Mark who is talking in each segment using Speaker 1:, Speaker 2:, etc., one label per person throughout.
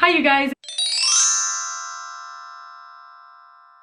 Speaker 1: Hi you guys.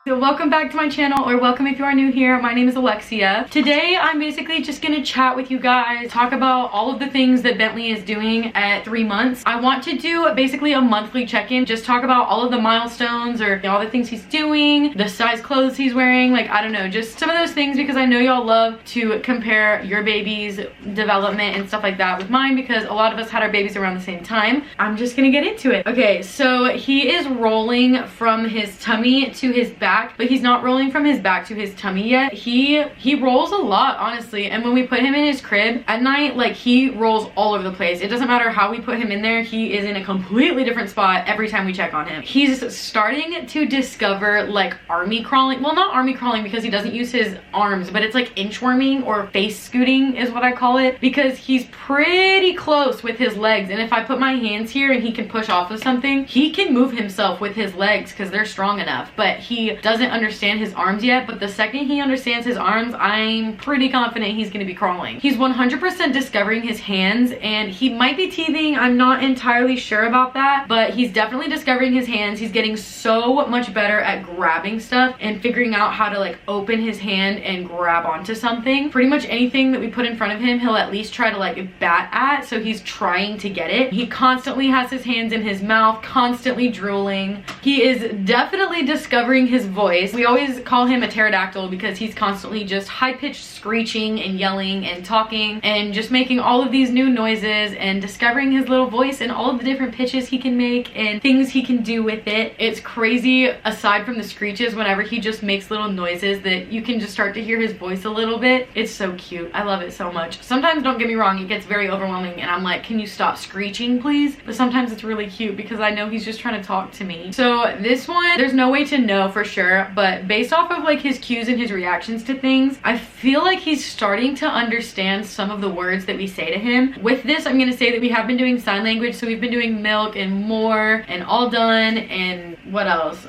Speaker 1: So welcome back to my channel, or welcome if you are new here. My name is Alexia. Today I'm basically just gonna chat with you guys, talk about all of the things that Bentley is doing at 3 months. I want to do basically a monthly check-in, just talk about all of the milestones or all the things he's doing, the size clothes he's wearing, like I don't know, just some of those things, because I know y'all love to compare your baby's development and stuff like that with mine, because a lot of us had our babies around the same time. I'm just gonna get into it. Okay, so he is rolling from his tummy to his back, but he's not rolling from his back to his tummy yet. He rolls a lot, honestly, and when we put him in his crib at night, like, he rolls all over the place. It doesn't matter how we put him in there, he is in a completely different spot every time we check on him. He's starting to discover like army crawling. Well, not army crawling because he doesn't use his arms, but it's like inchworming or face scooting is what I call it, because he's pretty close with his legs, and if I put my hands here and he can push off of something, he can move himself with his legs because they're strong enough, but he doesn't understand his arms yet. But the second he understands his arms, I'm pretty confident he's gonna be crawling. He's 100% discovering his hands, and he might be teething. I'm not entirely sure about that, but he's definitely discovering his hands. He's getting so much better at grabbing stuff and figuring out how to like open his hand and grab onto something. Pretty much anything that we put in front of him, he'll at least try to like bat at, so he's trying to get it. He constantly has his hands in his mouth, constantly drooling. He is definitely discovering his voice. We always call him a pterodactyl because he's constantly just high-pitched screeching and yelling and talking and just making all of these new noises and discovering his little voice and all of the different pitches he can make and things he can do with it. It's crazy, aside from the screeches, whenever he just makes little noises that you can just start to hear his voice a little bit. It's so cute. I love it so much. Sometimes, don't get me wrong, it gets very overwhelming and I'm like, can you stop screeching please? But sometimes it's really cute because I know he's just trying to talk to me. So this one, there's no way to know for sure, but based off of like his cues and his reactions to things, I feel like he's starting to understand some of the words that we say to him. With this, I'm gonna say that we have been doing sign language, so we've been doing milk and more and all done, and what else?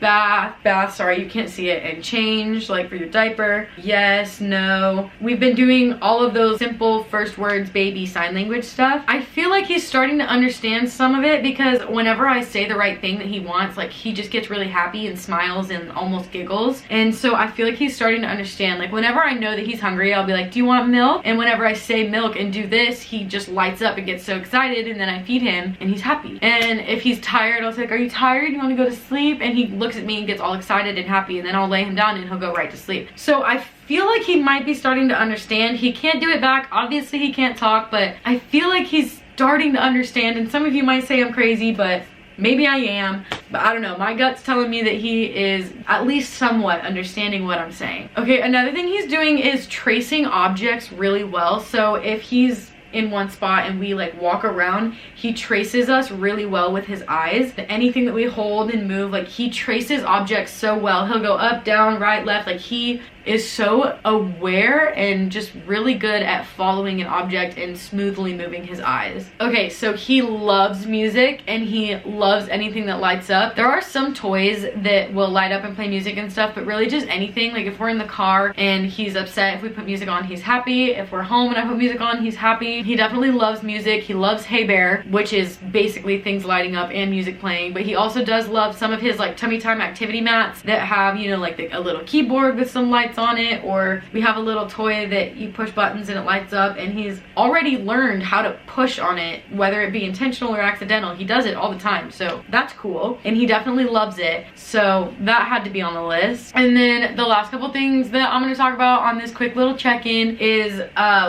Speaker 1: Bath, sorry, you can't see it, and change, like for your diaper, yes, no. We've been doing all of those simple first words baby sign language stuff. I feel like he's starting to understand some of it, because whenever I say the right thing that he wants, like, he just gets really happy and smiles and almost giggles. And so I feel like he's starting to understand. Like, whenever I know that he's hungry, I'll be like, do you want milk? And whenever I say milk and do this, he just lights up and gets so excited, and then I feed him and he's happy. And if he's tired, I'll say like, are you tired? You want to go to sleep? And he looks at me and gets all excited and happy, and then I'll lay him down and he'll go right to sleep. So I feel like he might be starting to understand. He can't do it back. Obviously he can't talk, but I feel like he's starting to understand. And some of you might say I'm crazy, but maybe I am, but I don't know. My gut's telling me that he is at least somewhat understanding what I'm saying. Okay, another thing he's doing is tracing objects really well. So if he's in one spot and we like walk around, he traces us really well with his eyes. Anything that we hold and move, like, he traces objects so well. He'll go up, down, right, left. Like, he is so aware and just really good at following an object and smoothly moving his eyes. Okay, so he loves music and he loves anything that lights up. There are some toys that will light up and play music and stuff, but really just anything. Like, if we're in the car and he's upset, if we put music on, he's happy. If we're home and I put music on, he's happy. He definitely loves music. He loves Hey Bear, which is basically things lighting up and music playing, but he also does love some of his like tummy time activity mats that have, you know, like a little keyboard with some lights on it, or we have a little toy that you push buttons and it lights up, and he's already learned how to push on it, whether it be intentional or accidental. He does it all the time, so that's cool, and he definitely loves it. So that had to be on the list. And then the last couple things that I'm going to talk about on this quick little check-in is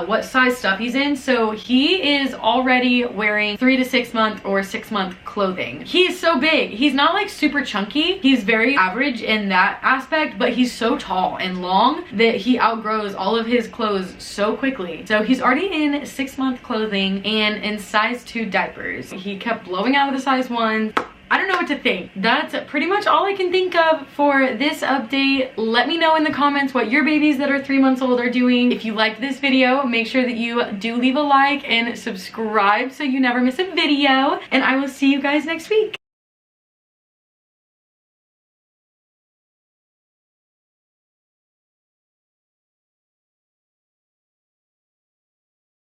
Speaker 1: what size stuff he's in. So he is already wearing 3 to 6 month or 6 month clothing. He's so big. He's not like super chunky. He's very average in that aspect, but he's so tall and long that he outgrows all of his clothes so quickly. So he's already in 6 month clothing and in size 2 diapers. He kept blowing out of the size 1. I don't know what to think. That's pretty much all I can think of for this update. Let me know in the comments what your babies that are 3 months old are doing. If you liked this video, make sure that you do leave a like and subscribe so you never miss a video. And I will see you guys next week.